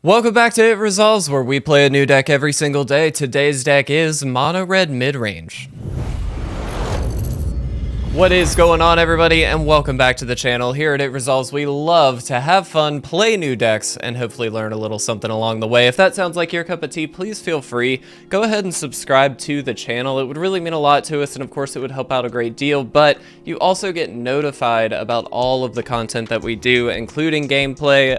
Welcome back to It Resolves, where we play a new deck every single day. Today's deck is Mono Red Midrange. What is going on, everybody, and welcome back to the channel. Here at It Resolves, we love to have fun, play new decks, and hopefully learn a little something along the way. If that sounds like your cup of tea, please feel free. Go ahead and subscribe to the channel. It would really mean a lot to us, and of course, it would help out a great deal, but you also get notified about all of the content that we do, including gameplay,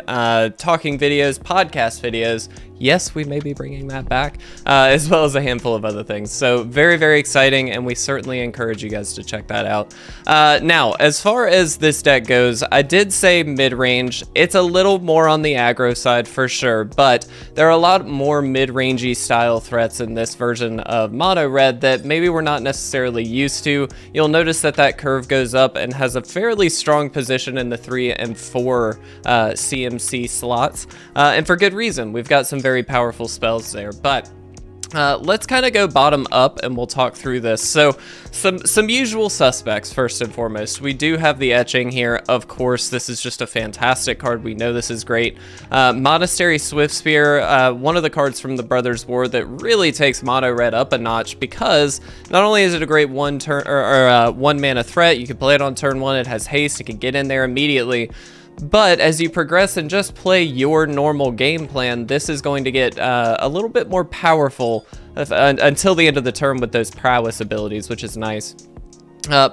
talking videos, podcast videos. Yes, we may be bringing that back, as well as a handful of other things. So very, very exciting, and we certainly encourage you guys to check that out. Now, as far as this deck goes, I did say mid-range. It's a little more on the aggro side for sure, but there are a lot more mid-rangey style threats in this version of Mono Red that maybe we're not necessarily used to. You'll notice that that curve goes up and has a fairly strong position in the 3 and 4 CMC slots, and for good reason. We've got some very powerful spells there, but let's kind of go bottom up and we'll talk through this. So some usual suspects. First and foremost, we do have the etching here. Of course, this is just a fantastic card. We know this is great. Monastery Swiftspear, one of the cards from the Brothers War that really takes Mono Red up a notch, because not only is it a great one mana threat, you can play it on turn 1, it has haste, it can get in there immediately. But as you progress and just play your normal game plan, this is going to get a little bit more powerful until the end of the turn with those prowess abilities, which is nice.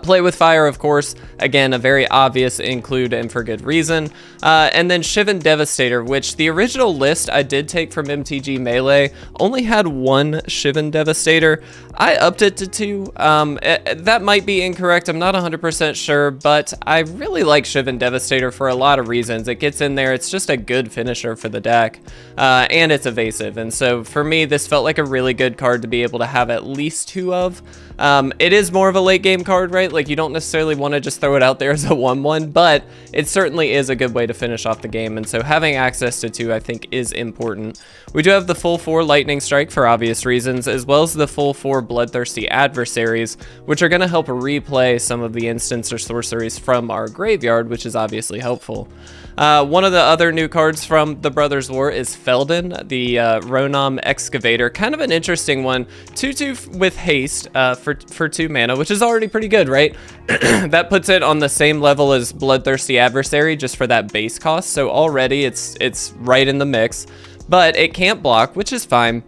Play with Fire, of course, again, a very obvious include and for good reason. And then Shivan Devastator, which the original list I did take from MTG Melee only had one Shivan Devastator. I upped it to 2. That might be incorrect, I'm not 100% sure, but I really like Shivan Devastator for a lot of reasons. It gets in there, it's just a good finisher for the deck, and it's evasive. And so for me, this felt like a really good card to be able to have at least 2 of. It is more of a late game card, right? Like, you don't necessarily want to just throw it out there as a 1/1, but it certainly is a good way to finish off the game, and so having access to 2 I think is important. We do have the full 4 Lightning Strike for obvious reasons, as well as the full 4 Bloodthirsty Adversaries, which are going to help replay some of the instants or sorceries from our graveyard, which is obviously helpful. One of the other new cards from the Brothers War is Feldon, the Ronom Excavator. Kind of an interesting one. 2/2 with haste for 2 mana, which is already pretty good, right? That puts it on the same level as Bloodthirsty Adversary just for that base cost. So already it's right in the mix, but it can't block, which is fine.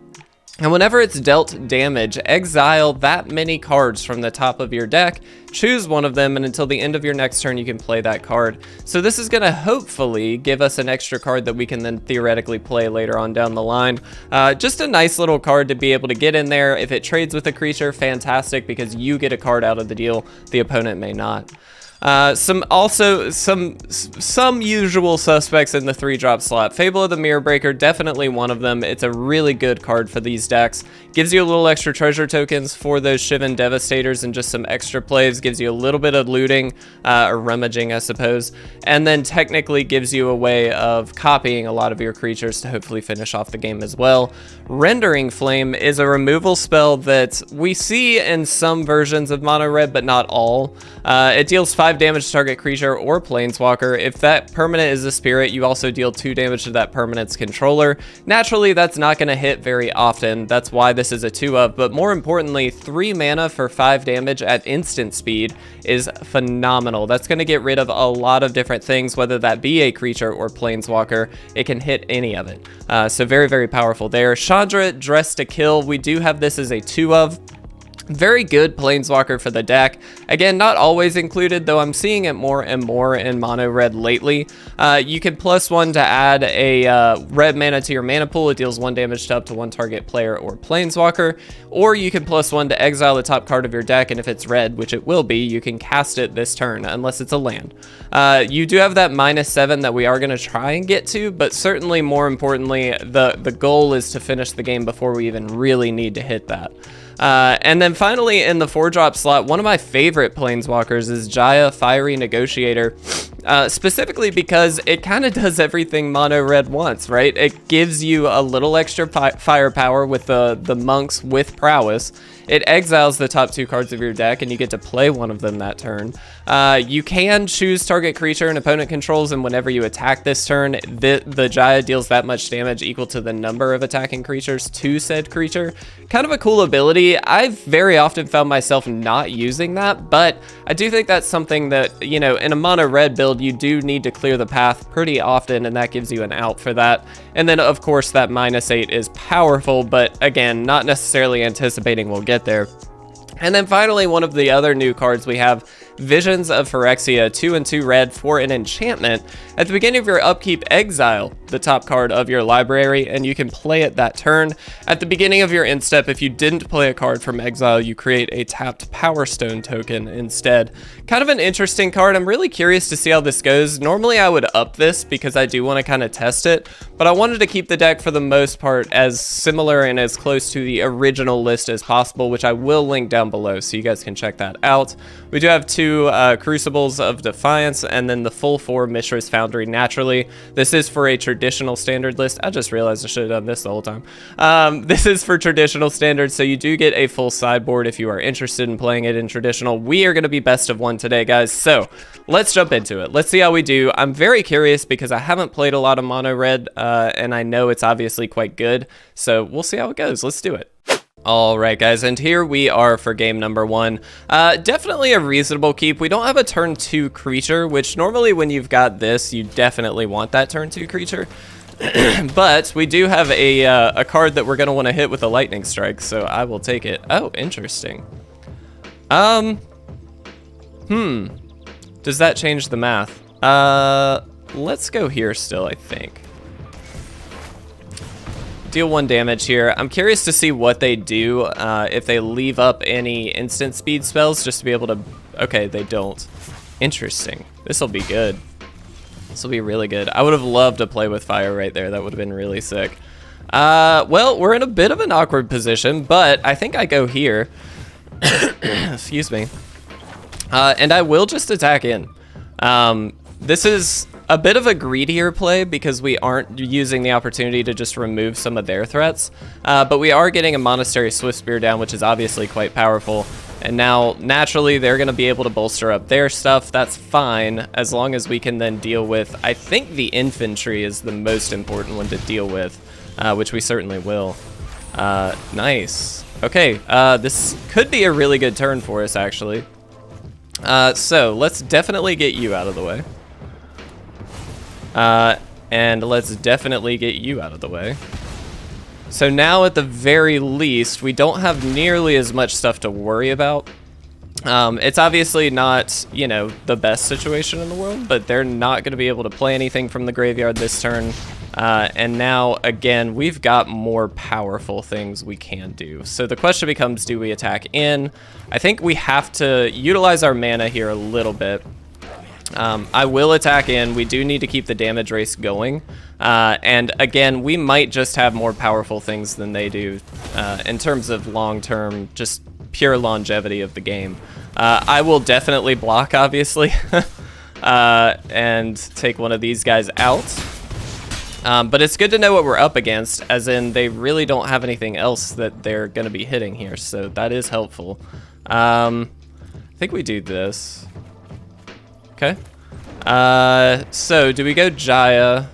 And whenever it's dealt damage, exile that many cards from the top of your deck, choose one of them, and until the end of your next turn, you can play that card. So this is going to hopefully give us an extra card that we can then theoretically play later on down the line. Just a nice little card to be able to get in there. If it trades with a creature, fantastic, because you get a card out of the deal, the opponent may not. Some usual suspects in the 3-drop slot. Fable of the Mirror Breaker, definitely one of them. It's a really good card for these decks. Gives you a little extra treasure tokens for those Shivan Devastators and just some extra plays. Gives you a little bit of looting, or rummaging, I suppose. And then technically gives you a way of copying a lot of your creatures to hopefully finish off the game as well. Rendering Flame is a removal spell that we see in some versions of Mono Red, but not all. It deals 5 damage to target creature or planeswalker. If that permanent is a spirit, you also deal 2 damage to that permanent's controller. Naturally, that's not going to hit very often. That's why this is a 2 of, but more importantly, 3 mana for 5 damage at instant speed is phenomenal. That's going to get rid of a lot of different things, whether that be a creature or planeswalker. It can hit any of it. So very, very powerful there. Chandra, Dress to Kill. We do have this as a 2 of. Very good planeswalker for the deck. Again, not always included, though I'm seeing it more and more in Mono Red lately. You can +1 to add a red mana to your mana pool. It deals 1 damage to up to 1 target player or planeswalker. Or you can +1 to exile the top card of your deck, and if it's red, which it will be, you can cast it this turn, unless it's a land. You do have that -7 that we are going to try and get to, but certainly more importantly, the goal is to finish the game before we even really need to hit that. And then finally, in the 4-drop slot, one of my favorite planeswalkers is Jaya, Fiery Negotiator, specifically because it kind of does everything Mono Red wants, right? It gives you a little extra firepower with the monks with prowess, it exiles the top 2 cards of your deck, and you get to play one of them that turn. You can choose target creature an opponent controls, and whenever you attack this turn, the Jaya deals that much damage equal to the number of attacking creatures to said creature. Kind of a cool ability. I've very often found myself not using that, but I do think that's something that, you know, in a mono red build, you do need to clear the path pretty often, and that gives you an out for that. And then, of course, that -8 is powerful, but again, not necessarily anticipating we'll get there. And then finally, one of the other new cards we have, Visions of Phyrexia, 2 and 2 red for an enchantment. At the beginning of your upkeep, exile the top card of your library, and you can play it that turn. At the beginning of your end step, if you didn't play a card from exile, you create a tapped Power Stone token instead. Kind of an interesting card. I'm really curious to see how this goes. Normally I would up this because I do want to kind of test it, but I wanted to keep the deck for the most part as similar and as close to the original list as possible, which I will link down below so you guys can check that out. We do have 2 Crucibles of Defiance, and then the full 4 Mishra's Foundry naturally. This is for a traditional standard list. I just realized I should have done this the whole time. This is for traditional standard, so you do get a full sideboard if you are interested in playing it in traditional. We are going to be best of 1 today, guys, so let's jump into it. Let's see how we do. I'm very curious because I haven't played a lot of mono red, and I know it's obviously quite good, so we'll see how it goes. Let's do it. Alright guys, and here we are for game number 1. Definitely a reasonable keep. We don't have a turn 2 creature, which normally when you've got this, you definitely want that turn 2 creature. But we do have a card that we're going to want to hit with a lightning strike, so I will take it. Oh, interesting. Does that change the math? Let's go here still, I think. Deal 1 damage here. I'm curious to see what they do, if they leave up any instant speed spells just to be able to... Okay, they don't. Interesting. This will be good. This will be really good. I would have loved to play with fire right there. That would have been really sick. Well, we're in a bit of an awkward position, but I think I go here. Excuse me. And I will just attack in. This is a bit of a greedier play because we aren't using the opportunity to just remove some of their threats, but we are getting a Monastery Swiftspear down, which is obviously quite powerful. And now, naturally, they're going to be able to bolster up their stuff. That's fine, as long as we can then deal with... I think the infantry is the most important one to deal with, which we certainly will. Nice. Okay, this could be a really good turn for us, actually. So, let's definitely get you out of the way. And let's definitely get you out of the way. So now at the very least, we don't have nearly as much stuff to worry about. It's obviously not, you know, the best situation in the world, but they're not going to be able to play anything from the graveyard this turn. And now, again, we've got more powerful things we can do. So the question becomes, do we attack in? I think we have to utilize our mana here a little bit. I will attack in. We do need to keep the damage race going. And again, we might just have more powerful things than they do in terms of long-term, just pure longevity of the game. I will definitely block, obviously, and take one of these guys out. But it's good to know what we're up against, as in they really don't have anything else that they're going to be hitting here, so that is helpful. I think we do this. Okay. So do we go Jaya?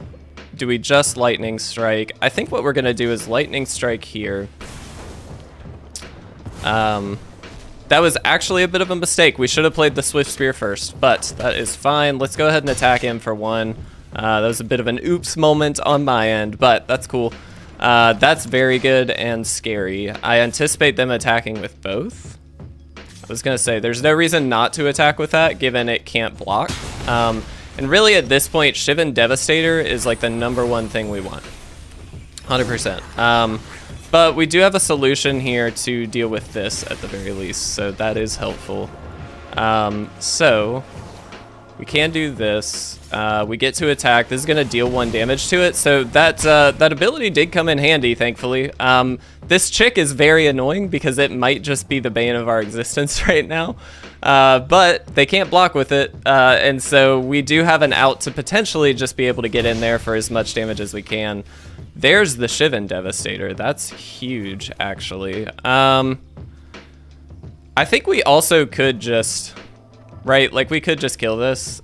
Do we just Lightning Strike? I think what we're going to do is Lightning Strike here. That was actually a bit of a mistake. We should have played the Swift Spear first, but that is fine. Let's go ahead and attack him for 1. That was a bit of an oops moment on my end, but that's cool. That's very good and scary. I anticipate them attacking with both. I was going to say, there's no reason not to attack with that, given it can't block. And really, at this point, Shivan Devastator is like the #1 thing we want. 100%. But we do have a solution here to deal with this, at the very least, so that is helpful. So, we can do this. We get to attack. This is going to deal 1 damage to it, so that ability did come in handy, thankfully. This chick is very annoying because it might just be the bane of our existence right now. But they can't block with it, and so we do have an out to potentially just be able to get in there for as much damage as we can. There's the Shivan Devastator. That's huge, actually. I think we also could just, right, like we could just kill this,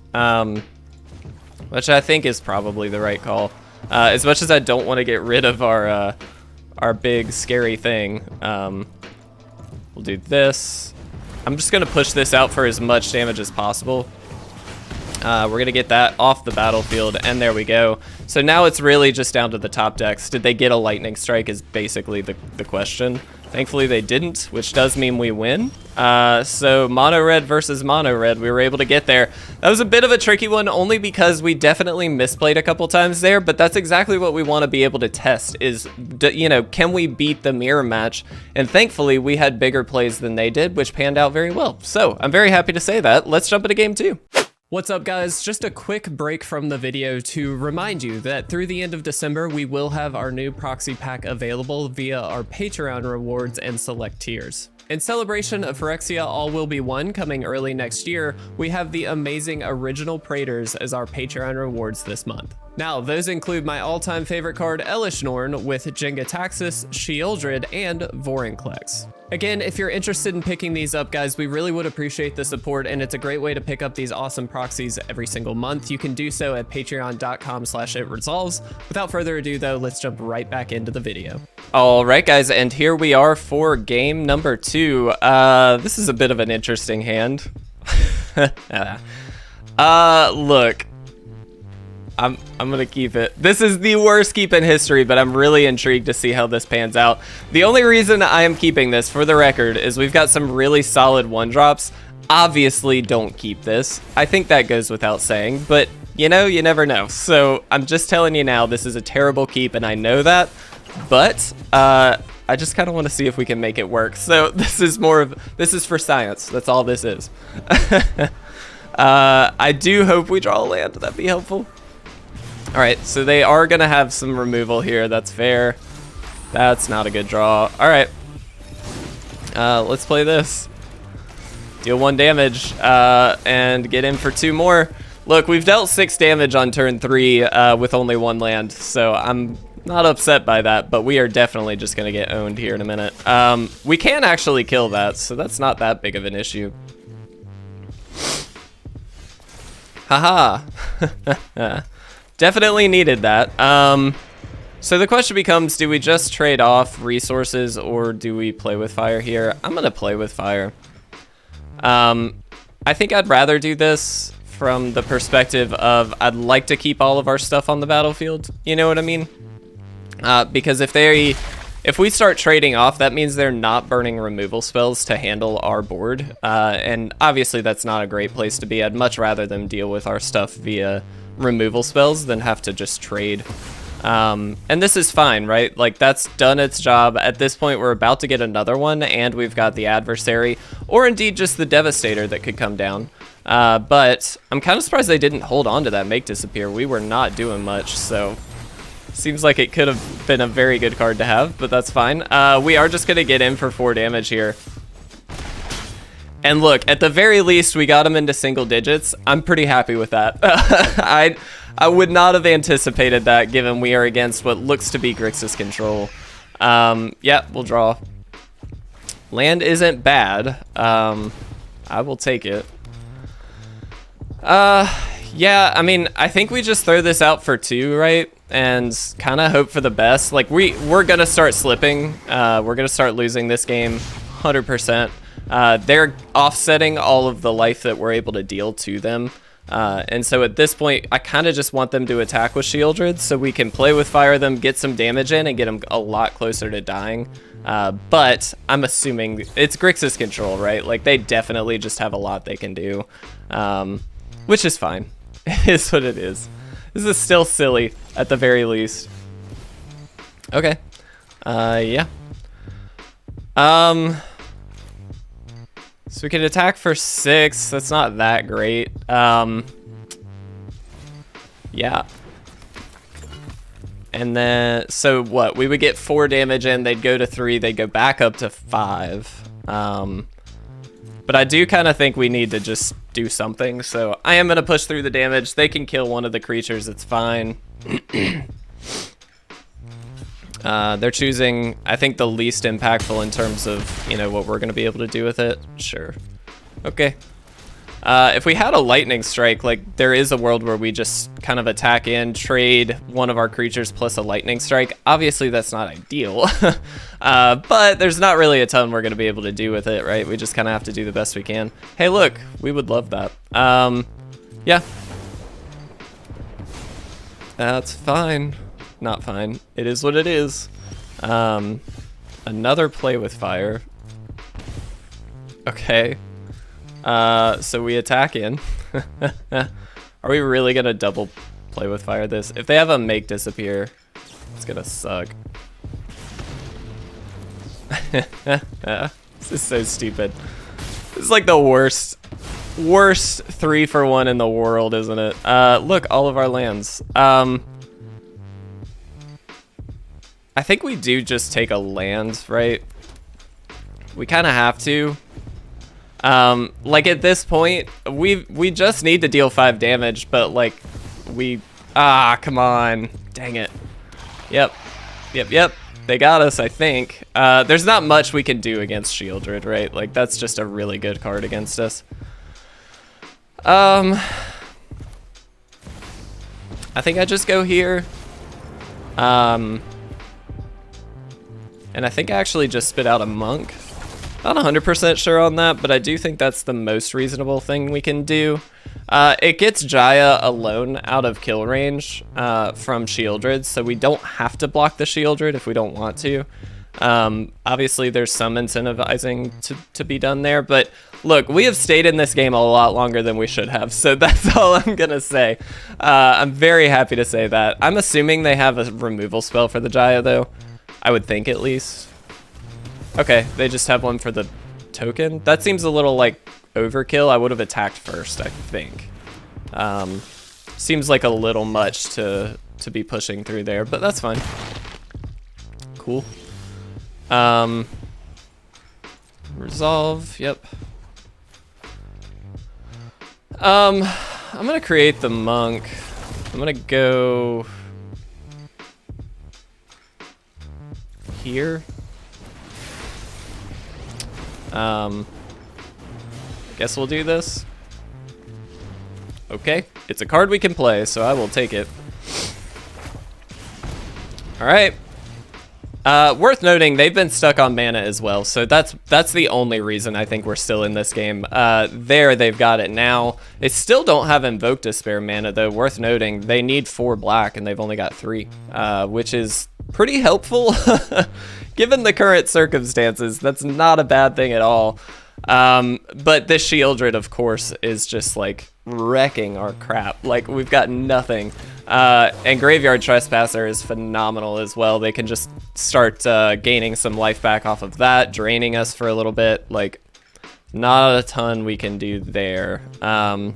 which I think is probably the right call. As much as I don't want to get rid of our big scary thing, we'll do this. I'm just gonna push this out for as much damage as possible. We're gonna get that off the battlefield, and there we go. So now it's really just down to the top decks. Did they get a lightning strike is basically the question. Thankfully they didn't, which does mean we win. So mono red versus mono red, we were able to get there. That was a bit of a tricky one, only because we definitely misplayed a couple times there, but that's exactly what we want to be able to test is, you know, can we beat the mirror match? And thankfully we had bigger plays than they did, which panned out very well. So I'm very happy to say that. Let's jump into game 2. What's up guys, just a quick break from the video to remind you that through the end of December we will have our new proxy pack available via our Patreon rewards and select tiers. In celebration of Phyrexia All Will Be One coming early next year, we have the amazing original Praetors as our Patreon rewards this month. Now, those include my all-time favorite card Elishnorn with Jenga Taxis, Shieldred, and Vorinclex. Again, if you're interested in picking these up, guys, we really would appreciate the support, and it's a great way to pick up these awesome proxies every single month. You can do so at patreon.com/itresolves. Without further ado, though, let's jump right back into the video. All right, guys, and here we are for game number 2. This is a bit of an interesting hand. Look. I'm gonna keep it. This is the worst keep in history, but I'm really intrigued to see how this pans out. The only reason I am keeping this, for the record, is we've got some really solid 1-drops. Obviously, don't keep this. I think that goes without saying, but you know, you never know. So I'm just telling you now, this is a terrible keep, and I know that, but I just kind of want to see if we can make it work. So this is for science. That's all this is. I do hope we draw a land. That'd be helpful. All right, so they are gonna have some removal here. That's fair. That's not a good draw. All right, let's play this. Deal 1 damage and get in for 2 more. Look, we've dealt 6 damage on turn 3 with only 1 land, so I'm not upset by that, but we are definitely just gonna get owned here in a minute. We can actually kill that, so that's not that big of an issue. Haha. Definitely needed that. So the question becomes, do we just trade off resources or do we play with fire here? I'm gonna play with fire. I think I'd rather do this from the perspective of I'd like to keep all of our stuff on the battlefield. You know what I mean? Because if we start trading off, that means they're not burning removal spells to handle our board. And obviously that's not a great place to be. I'd much rather them deal with our stuff via removal spells than have to just trade. And this is fine, right? Like, that's done its job. At this point, we're about to get another one, and we've got the adversary, or indeed just the Devastator that could come down. But I'm kind of surprised they didn't hold on to that Make Disappear. We were not doing much, so seems like it could have been a very good card to have, but that's fine. We are just gonna get in for 4 damage here. And look, at the very least, we got him into single digits. I'm pretty happy with that. I would not have anticipated that, given we are against what looks to be Grixis control. Yeah, we'll draw. Land isn't bad. I will take it. Yeah, I mean, I think we just throw this out for 2, right? And kind of hope for the best. Like, we're gonna start slipping. We're gonna start losing this game 100%. They're offsetting all of the life that we're able to deal to them. And so at this point, I kind of just want them to attack with Shieldred so we can play with fire them, get some damage in, and get them a lot closer to dying. But I'm assuming it's Grixis control, right? Like, they definitely just have a lot they can do, which is fine. It is what it is. This is still silly, at the very least. Okay. Yeah. So we can attack for 6. That's not that great. Yeah. And then, so what? We would get 4 damage in, they'd go to 3, they'd go back up to 5. But I do kind of think we need to just do something, so I am going to push through the damage. They can kill one of the creatures, it's fine. They're choosing, I think, the least impactful in terms of, you know, what we're going to be able to do with it. Sure. Okay. If we had a lightning strike, like, there is a world where we just kind of attack in, trade one of our creatures plus a lightning strike. Obviously, that's not ideal, but there's not really a ton we're going to be able to do with it, right? We just kind of have to do the best we can. Hey, look, we would love that. Yeah. That's fine. Not fine. It is what it is. Another play with fire. Okay. So we attack in. Are we really gonna double play with fire this? If they have a make disappear, it's gonna suck. This is so stupid. This is like the worst 3-for-1 in the world, isn't it? Look, all of our lands. I think we do just take a land, right? We kind of have to. Like at this point, we just need to deal 5 damage, but like come on, dang it. Yep. They got us, I think. There's not much we can do against Shieldred, right? Like that's just a really good card against us. I think I just go here. And I think I actually just spit out a monk. Not 100% sure on that, but I do think that's the most reasonable thing we can do. It gets Jaya alone out of kill range from Shieldred, so we don't have to block the Shieldred if we don't want to. Obviously, there's some incentivizing to be done there, but look, we have stayed in this game a lot longer than we should have, so that's all I'm gonna say. I'm very happy to say that. I'm assuming they have a removal spell for the Jaya, though. I would think, at least. Okay, they just have one for the token. That seems a little like overkill. I would have attacked first, I think. Seems like a little much to be pushing through there, but that's fine. Cool. Resolve, yep. I'm gonna create the monk. I'm gonna go here. Guess we'll do this. Okay, it's a card we can play, so I will take it. All right. Worth noting, they've been stuck on mana as well, so that's the only reason I think we're still in this game. There, they've got it now. They still don't have Invoke to spare mana, though. Worth noting, they need 4 black, and they've only got 3, which is pretty helpful. Given the current circumstances, that's not a bad thing at all. But this Shieldred, of course, is just like wrecking our crap. Like, we've got nothing. And Graveyard Trespasser is phenomenal as well. They can just start gaining some life back off of that, draining us for a little bit. Like, not a ton we can do there. But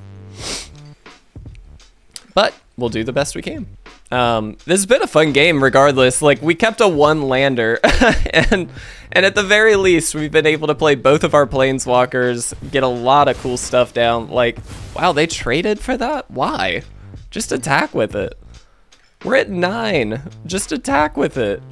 we'll do the best we can. This has been a fun game regardless. Like, we kept a 1-lander and at the very least we've been able to play both of our planeswalkers, get a lot of cool stuff down. Like, wow, they traded for that? Why? Just attack with it. We're at 9. Just attack with it.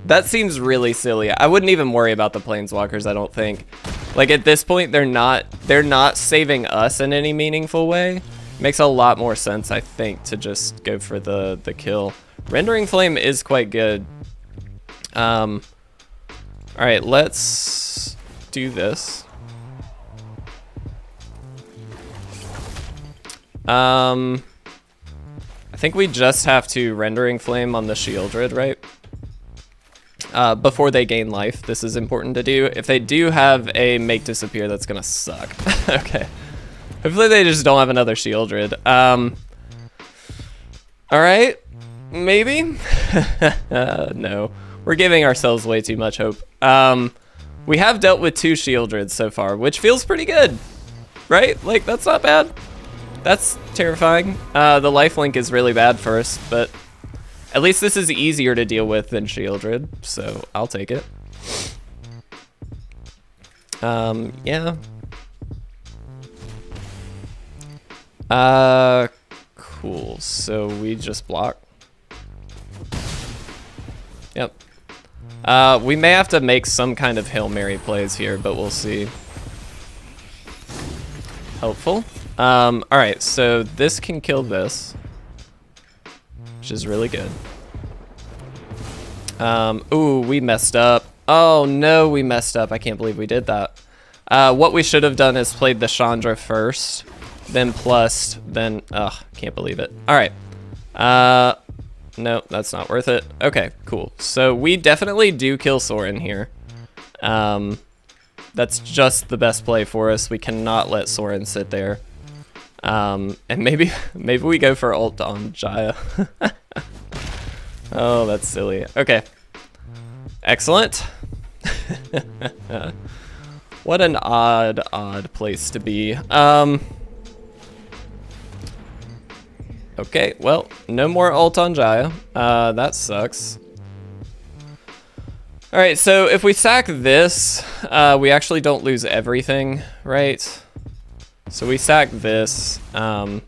That seems really silly. I wouldn't even worry about the planeswalkers, I don't think. Like, at this point, they're not saving us in any meaningful way. Makes a lot more sense, I think, to just go for the kill. Rendering Flame is quite good. All right, let's do this. I think we just have to Rendering Flame on the Shieldred, right? Before they gain life. This is important to do. If they do have a Make Disappear, that's gonna suck. Okay. Hopefully they just don't have another Shieldred. Alright. Maybe? No. We're giving ourselves way too much hope. We have dealt with 2 Shieldreds so far, which feels pretty good. Right? Like, that's not bad. That's terrifying. The lifelink is really bad for us, but at least this is easier to deal with than Shieldred, so I'll take it. Yeah. Cool. So we just block. Yep. We may have to make some kind of Hail Mary plays here, but we'll see. Helpful. Alright, so this can kill this, which is really good. Ooh, we messed up. Oh no, we messed up. I can't believe we did that. What we should have done is played the Chandra first, then plus, then, ugh, can't believe it. Alright. No, that's not worth it. Okay, cool. So we definitely do kill Soren here. That's just the best play for us. We cannot let Soren sit there. And maybe we go for ult on Jaya. Oh, that's silly. Okay. Excellent. What an odd place to be. Okay, well, no more ult on Jaya. That sucks. Alright, so if we sack this, we actually don't lose everything, right? So we sack this, and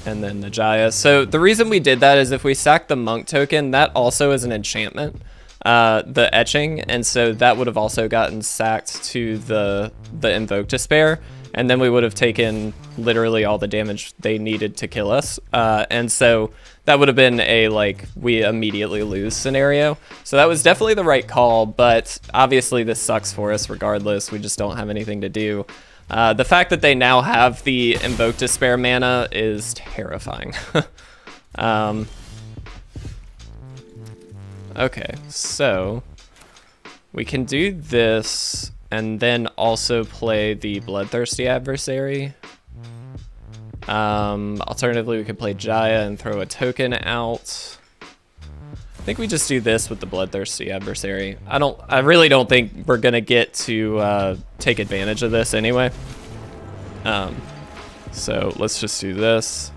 then the Jaya. So the reason we did that is if we sack the monk token, that also is an enchantment, the etching, and so that would have also gotten sacked to the Invoke Despair, and then we would have taken literally all the damage they needed to kill us. And so that would have been a, like, we immediately lose scenario. So that was definitely the right call, but obviously this sucks for us regardless. We just don't have anything to do. The fact that they now have the Invoke Despair mana is terrifying. Okay, so we can do this and then also play the Bloodthirsty Adversary. Alternatively, we could play Jaya and throw a token out. I think we just do this with the Bloodthirsty Adversary. I really don't think we're gonna get to take advantage of this anyway. So let's just do this.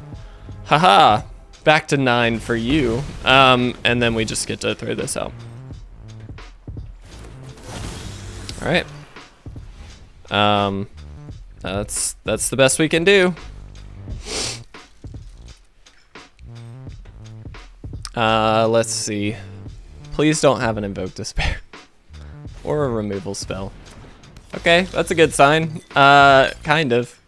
Haha! Back to 9 for you. And then we just get to throw this out. Alright. That's the best we can do. Let's see. Please don't have an Invoke Despair. Or a removal spell. Okay, that's a good sign. Kind of.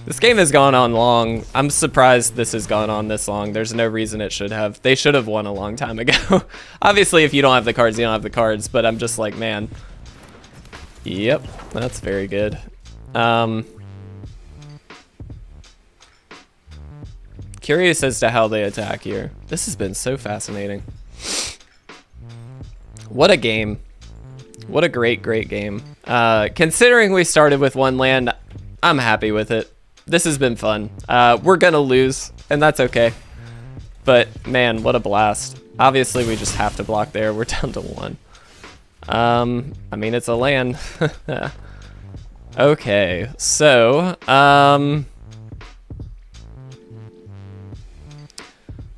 This game has gone on long. I'm surprised this has gone on this long. There's no reason it should have. They should have won a long time ago. Obviously, if you don't have the cards, you don't have the cards, but I'm just like, man. Yep, that's very good. Curious as to how they attack here. This has been so fascinating. What a game. What a great game. Considering we started with 1 land, I'm happy with it. This has been fun. We're gonna lose, and that's okay. But man, what a blast. Obviously, we just have to block there. We're down to 1. I mean, it's a land. Okay, so,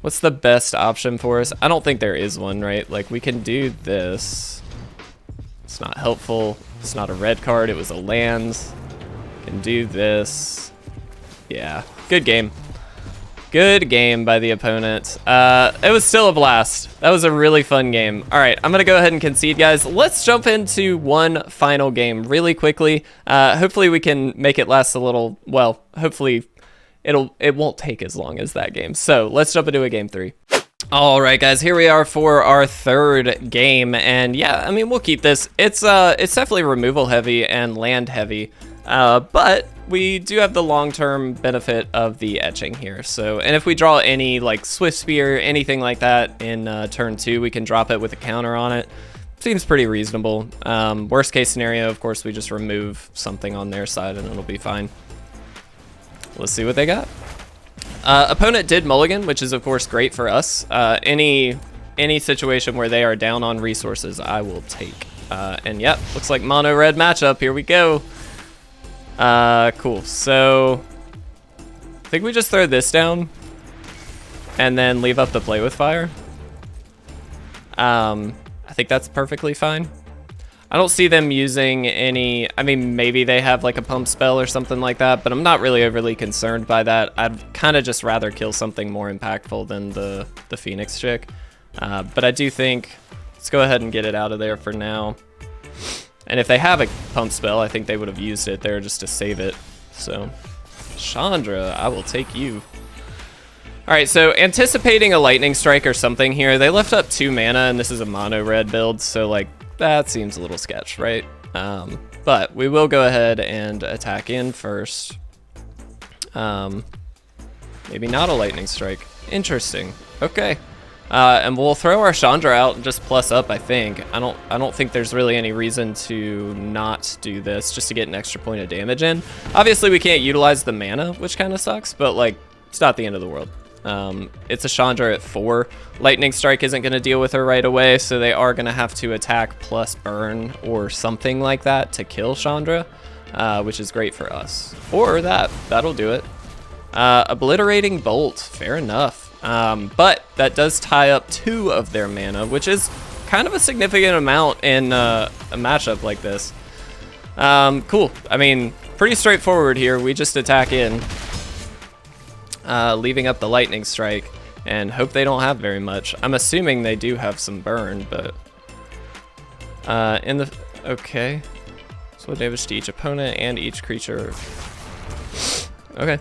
what's the best option for us? I don't think there is one, right? Like, we can do this. It's not helpful. It's not a red card. It was a land. Can do this. Yeah, good game. Good game by the opponent. It was still a blast. That was a really fun game. All right, I'm gonna go ahead and concede, guys. Let's jump into one final game really quickly. Hopefully we can make it last a little, well, hopefully it won't take as long as that game. So let's jump into a game 3. All right, guys, here we are for our 3rd game. And yeah, I mean, we'll keep this. It's definitely removal heavy and land heavy. But we do have the long-term benefit of the etching here. So, and if we draw any like Swift Spear, anything like that in turn 2, we can drop it with a counter on it. Seems pretty reasonable. Worst case scenario, of course, we just remove something on their side and it'll be fine. Let's see what they got. Opponent did mulligan, which is of course great for us. Any situation where they are down on resources, I will take. And yep, looks like mono red matchup. Here we go. Cool. So I think we just throw this down and then leave up the play with fire. I think that's perfectly fine. I don't see them using any, I mean, maybe they have like a pump spell or something like that, but I'm not really overly concerned by that. I'd kind of just rather kill something more impactful than the Phoenix chick. But I do think Let's go ahead and get it out of there for now. And if they have a pump spell, I think they would have used it there just to save it. So, Chandra, I will take you. All right, so anticipating a lightning strike or something here, they left up 2 mana, and this is a mono red build, so like that seems a little sketch, right? But we will go ahead and attack in first. Maybe not a lightning strike. Interesting. Okay. And we'll throw our Chandra out and just plus up, I think. I don't think there's really any reason to not do this just to get an extra point of damage in. Obviously, we can't utilize the mana, which kind of sucks, but like, it's not the end of the world. It's a Chandra at 4. Lightning Strike isn't going to deal with her right away, so they are going to have to attack plus burn or something like that to kill Chandra, which is great for us. Or that'll do it. Obliterating Bolt, fair enough. But that does tie up 2 of their mana, which is kind of a significant amount in a matchup like this. Cool. I mean, pretty straightforward here. We just attack in, leaving up the lightning strike, and hope they don't have very much. I'm assuming they do have some burn, but okay. So damage to each opponent and each creature. Okay.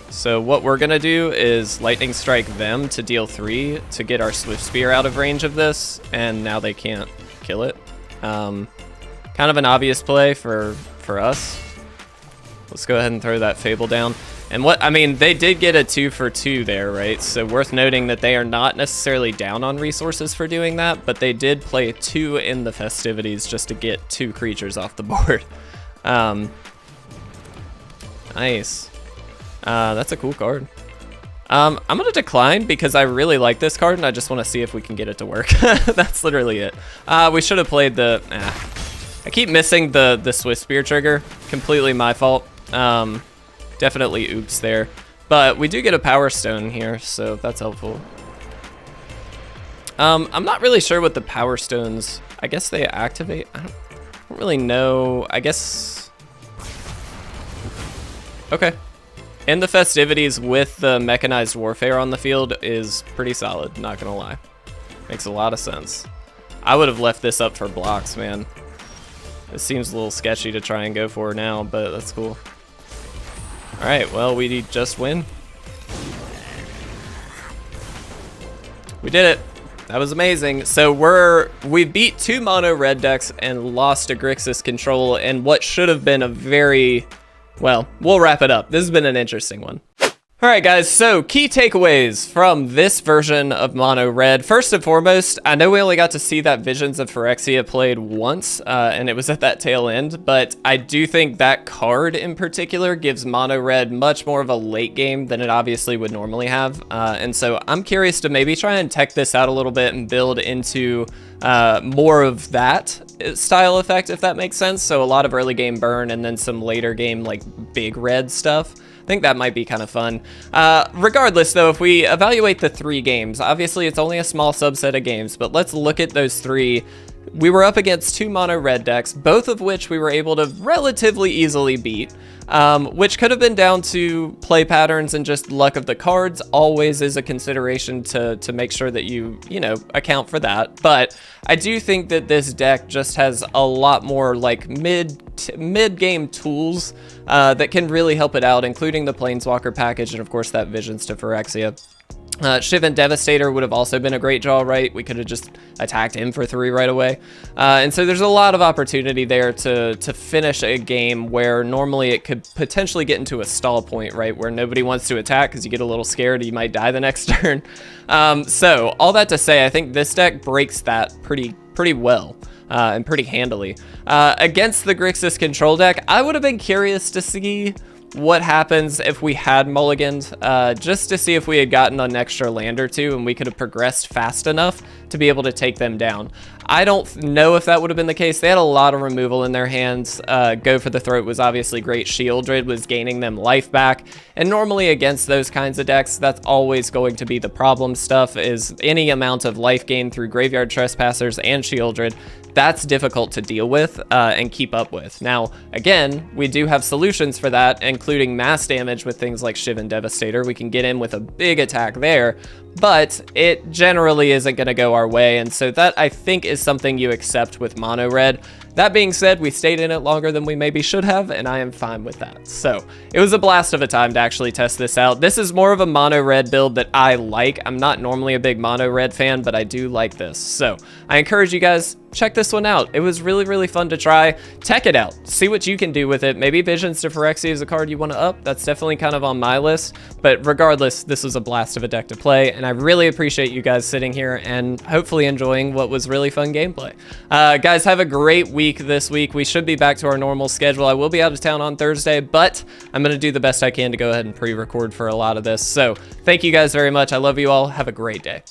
So what we're gonna do is lightning strike them to deal 3 to get our Swift Spear out of range of this, and now they can't kill it. Kind of an obvious play for us. Let's go ahead and throw that Fable down. And they did get a 2 for 2 there, right? So worth noting that they are not necessarily down on resources for doing that, but they did play 2 in the festivities just to get 2 creatures off the board. Nice. That's a cool card. I'm gonna decline because I really like this card and I just want to see if we can get it to work. That's literally it. We should have played the... I keep missing the Swift Spear trigger. Completely my fault. Definitely oops there. But we do get a Power Stone here, so that's helpful. I'm not really sure what the Power Stones... I guess they activate... I don't really know. I guess... Okay. In the festivities with the mechanized warfare on the field is pretty solid, not gonna lie. Makes a lot of sense. I would have left this up for blocks, man. It seems a little sketchy to try and go for now, but that's cool. Alright, well, we just win. We did it. That was amazing. So we beat 2 mono red decks and lost to Grixis control in what should have been a very... Well, we'll wrap it up. This has been an interesting one. All right, guys, so key takeaways from this version of Mono Red. First and foremost, I know we only got to see that Visions of Phyrexia played once, and it was at that tail end, but I do think that card in particular gives Mono Red much more of a late game than it obviously would normally have, and so I'm curious to maybe try and tech this out a little bit and build into more of that style effect, if that makes sense. So a lot of early game burn and then some later game like big red stuff. I think that might be kind of fun. Regardless though, if we evaluate the 3 games, obviously it's only a small subset of games, but let's look at those 3. We were up against 2 mono red decks, both of which we were able to relatively easily beat, which could have been down to play patterns and just luck of the cards. Always is a consideration to make sure that you know, account for that. But I do think that this deck just has a lot more like mid-game tools that can really help it out, including the Planeswalker package and of course that Visions to Phyrexia. Shivan Devastator would have also been a great draw, right? We could have just attacked him for 3 right away. And so there's a lot of opportunity there to finish a game where normally it could potentially get into a stall point, right? Where nobody wants to attack because you get a little scared, you might die the next turn. So all that to say, I think this deck breaks that pretty well. And pretty handily. Against the Grixis control deck, I would have been curious to see what happens if we had mulliganed, just to see if we had gotten an extra land or 2 and we could have progressed fast enough to be able to take them down. I don't know if that would have been the case. They had a lot of removal in their hands. Go for the Throat was obviously great. Shieldred was gaining them life back. And normally against those kinds of decks, that's always going to be the problem stuff, is any amount of life gain through Graveyard Trespassers and Shieldred. That's difficult to deal with and keep up with. Now, again, we do have solutions for that, including mass damage with things like Shivan Devastator. We can get in with a big attack there. but it generally isn't going to go our way, and so that I think is something you accept with mono red. That being said, we stayed in it longer than we maybe should have, and I am fine with that. So it was a blast of a time to actually test this out. This is more of a mono red build that I like. I'm not normally a big mono red fan, but I do like this. So I encourage you guys, check this one out. It was really, really fun to try. Tech it out. See what you can do with it. Maybe Visions to Phyrexia is a card you want to up. That's definitely kind of on my list. But regardless, this was a blast of a deck to play, and I really appreciate you guys sitting here and hopefully enjoying what was really fun gameplay. Guys, have a great week this week. We should be back to our normal schedule. I will be out of town on Thursday, but I'm going to do the best I can to go ahead and pre-record for a lot of this. So thank you guys very much. I love you all. Have a great day.